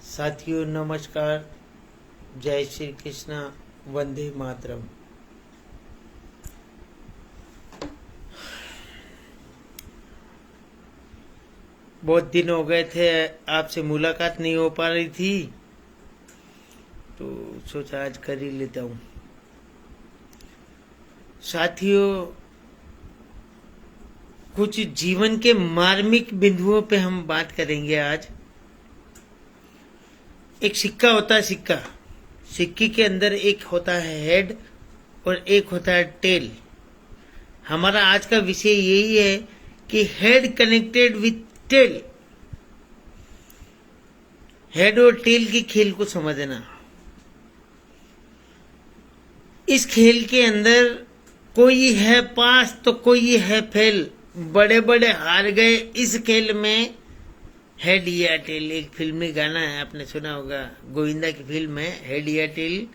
साथियों नमस्कार, जय श्री कृष्णा, वंदे मातरम। बहुत दिन हो गए थे, आपसे मुलाकात नहीं हो पा रही थी, तो सोचा आज कर ही लेता हूँ। साथियों, कुछ जीवन के मार्मिक बिंदुओं पे हम बात करेंगे आज। एक सिक्का होता है, सिक्के के अंदर एक होता है हेड और एक होता है टेल। हमारा आज का विषय यही है कि head connected with tail, head और टेल के खेल को समझना। इस खेल के अंदर कोई है पास तो कोई है फेल। बड़े बड़े हार गए इस खेल में। हेड या टेल एक फिल्मी गाना है, आपने सुना होगा, गोविंदा की फिल्म है हेड या टेल।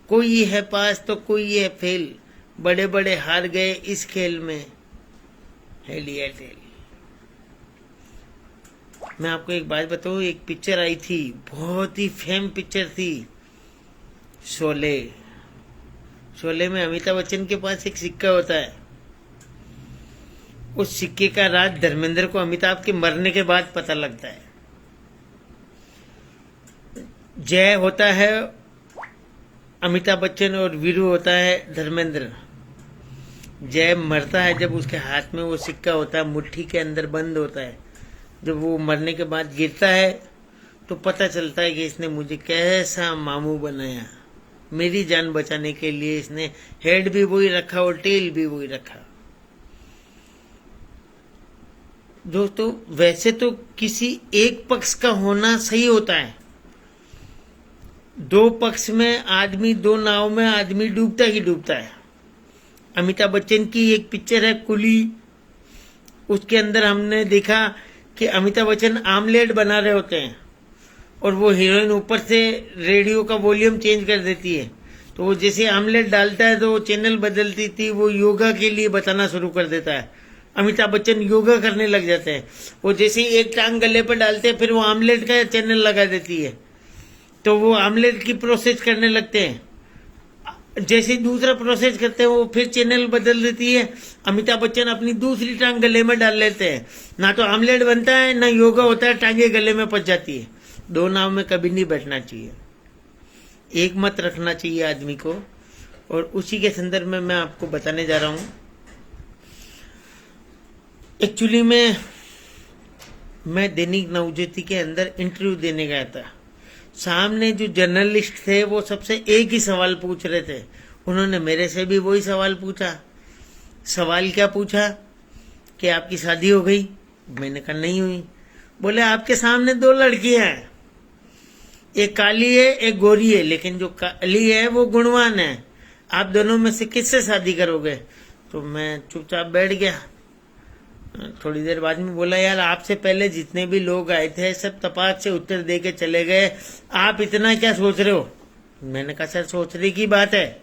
कोई है पास तो कोई है फेल, बड़े बड़े हार गए इस खेल में, हेड या टेल। मैं आपको एक बात बताऊं, एक पिक्चर आई थी, बहुत ही फेम पिक्चर थी, शोले। शोले में अमिताभ बच्चन के पास एक सिक्का होता है। उस सिक्के का राज धर्मेंद्र को अमिताभ के मरने के बाद पता लगता है। जय होता है अमिताभ बच्चन और वीरू होता है धर्मेंद्र। जय मरता है जब उसके हाथ में वो सिक्का होता है, मुट्ठी के अंदर बंद होता है। जब वो मरने के बाद गिरता है तो पता चलता है कि इसने मुझे कैसा मामू बनाया। मेरी जान बचाने के लिए इसने हेड भी वही रखा और टेल भी वही रखा। दोस्तों, वैसे तो किसी एक पक्ष का होना सही होता है। दो पक्ष में आदमी, दो नाव में आदमी डूबता ही डूबता है। अमिताभ बच्चन की एक पिक्चर है कुली, उसके अंदर हमने देखा कि अमिताभ बच्चन आमलेट बना रहे होते हैं और वो हीरोइन ऊपर से रेडियो का वॉल्यूम चेंज कर देती है। तो वो जैसे आमलेट डालता है तो वो चैनल बदलती थी, वो योगा के लिए बताना शुरू कर देता है। अमिताभ बच्चन योगा करने लग जाते हैं। वो जैसे ही एक टांग गले पर डालते हैं, फिर वो आमलेट का चैनल लगा देती है, तो वो आमलेट की प्रोसेस करने लगते हैं। जैसे दूसरा प्रोसेस करते हैं, वो फिर चैनल बदल देती है। अमिताभ बच्चन अपनी दूसरी टांग गले में डाल लेते हैं। ना तो आमलेट बनता है, ना योगा होता है, टांगे गले में फंस जाती है। दो नाव में कभी नहीं बैठना चाहिए, एक मत रखना चाहिए आदमी को। और उसी के संदर्भ में मैं आपको बताने जा रहा हूं। एक्चुअली मैं दैनिक नवज्योति के अंदर इंटरव्यू देने गया था। सामने जो जर्नलिस्ट थे वो सबसे एक ही सवाल पूछ रहे थे। उन्होंने मेरे से भी वही सवाल पूछा। सवाल क्या पूछा कि आपकी शादी हो गई? मैंने कहा नहीं हुई। बोले आपके सामने दो लड़कियां हैं, एक काली है एक गोरी है, लेकिन जो काली है वो गुणवान है, आप दोनों में से किससे शादी करोगे? तो मैं चुपचाप बैठ गया। थोड़ी देर बाद में बोला, यार आपसे पहले जितने भी लोग आए थे सब तपाक से उत्तर दे के चले गए, आप इतना क्या सोच रहे हो? मैंने कहा सर सोचने की बात है,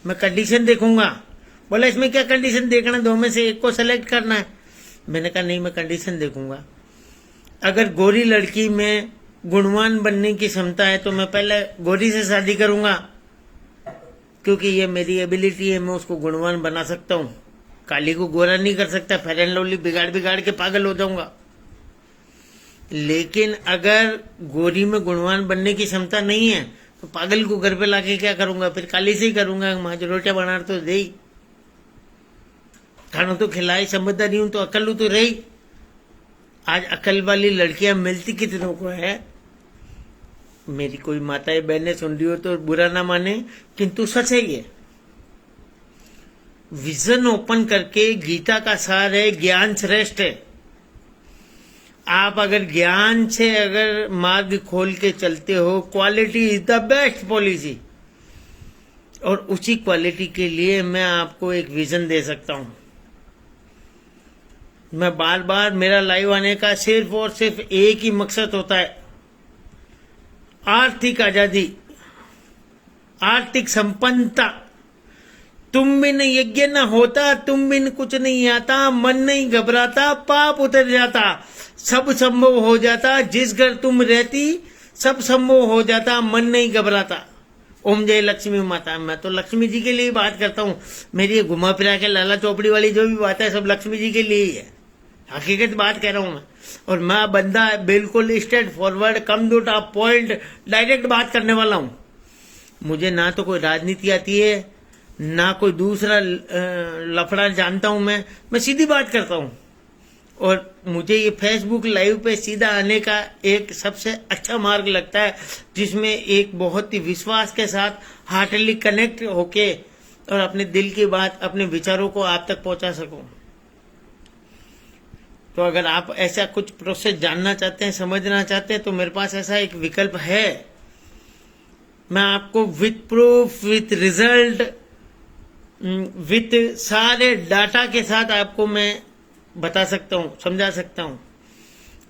मैं कंडीशन देखूंगा। बोला इसमें क्या कंडीशन देखना, दो में से एक को सेलेक्ट करना है। मैंने कहा नहीं, मैं कंडीशन देखूंगा। अगर गोरी लड़की में गुणवान बनने की क्षमता है तो मैं पहले गोरी से शादी करूंगा, क्योंकि ये मेरी एबिलिटी है, मैं उसको गुणवान बना सकता हूं। काली को गोरा नहीं कर सकता, फेयर एंड लवली बिगाड़ के पागल हो जाऊंगा। लेकिन अगर गोरी में गुणवान बनने की क्षमता नहीं है तो पागल को घर पे लाके क्या करूंगा? फिर काली से ही करूंगा। माँ जो रोटियां बना तो दे, खाना तो खिलाए, समझदारी हूं तो अकल तो रही। आज अकल वाली लड़कियां मिलती कितनों को है? मेरी कोई माताएं बहनें सुन रही हो तो बुरा ना माने, किंतु सच है ये। विजन ओपन करके, गीता का सार है ज्ञान श्रेष्ठ है। आप अगर ज्ञान से अगर मार्ग खोल के चलते हो, quality is the best policy. और उसी क्वालिटी के लिए मैं आपको एक विजन दे सकता हूं। मैं बार बार, मेरा लाइव आने का सिर्फ और सिर्फ एक ही मकसद होता है, आर्थिक आजादी, आर्थिक संपन्नता। तुम बिन यज्ञ न होता, तुम बिन कुछ नहीं आता, मन नहीं घबराता, पाप उतर जाता, सब संभव हो जाता। जिस घर तुम रहती सब संभव हो जाता, मन नहीं घबराता। ओम जय लक्ष्मी माता। मैं तो लक्ष्मी जी के लिए ही बात करता हूँ। मेरी ये घुमा फिरा के लाला चौपड़ी वाली जो भी बात है सब लक्ष्मी जी के लिए ही है। हकीकत बात कह रहा हूँ मैं। और मैं बंदा बिल्कुल straightforward, come to top point, direct बात करने वाला हूँ। मुझे ना तो कोई राजनीति आती है, ना कोई दूसरा लफड़ा जानता हूँ। मैं सीधी बात करता हूँ। और मुझे ये फेसबुक लाइव पे सीधा आने का एक सबसे अच्छा मार्ग लगता है, जिसमें एक बहुत ही विश्वास के साथ हार्टली कनेक्ट होके और अपने दिल की बात, अपने विचारों को आप तक पहुंचा सकूं। तो अगर आप ऐसा कुछ प्रोसेस जानना चाहते हैं, समझना चाहते हैं, तो मेरे पास ऐसा एक विकल्प है। मैं आपको with proof, with result, with सारे डाटा के साथ आपको मैं बता सकता हूँ, समझा सकता हूँ।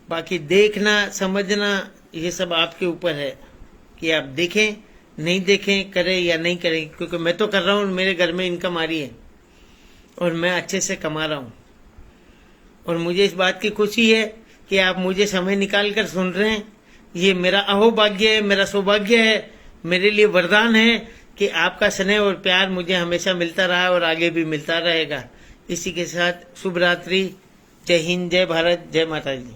बाकी देखना, समझना, ये सब आपके ऊपर है कि आप देखें, नहीं देखें, करें या नहीं करें। क्योंकि मैं तो कर रहा हूँ, मेरे घर में इनकम आ रही है और मैं अच्छे से कमा रहा हूँ। और मुझे इस बात की खुशी है कि आप मुझे समय निकाल कर सुन रहे हैं। ये मेरा अहोभाग्य है, मेरा सौभाग्य है, मेरे लिए वरदान है कि आपका स्नेह और प्यार मुझे हमेशा मिलता रहा और आगे भी मिलता रहेगा। इसी के साथ शुभ रात्रि। जय हिंद, जय भारत, जय माता जी।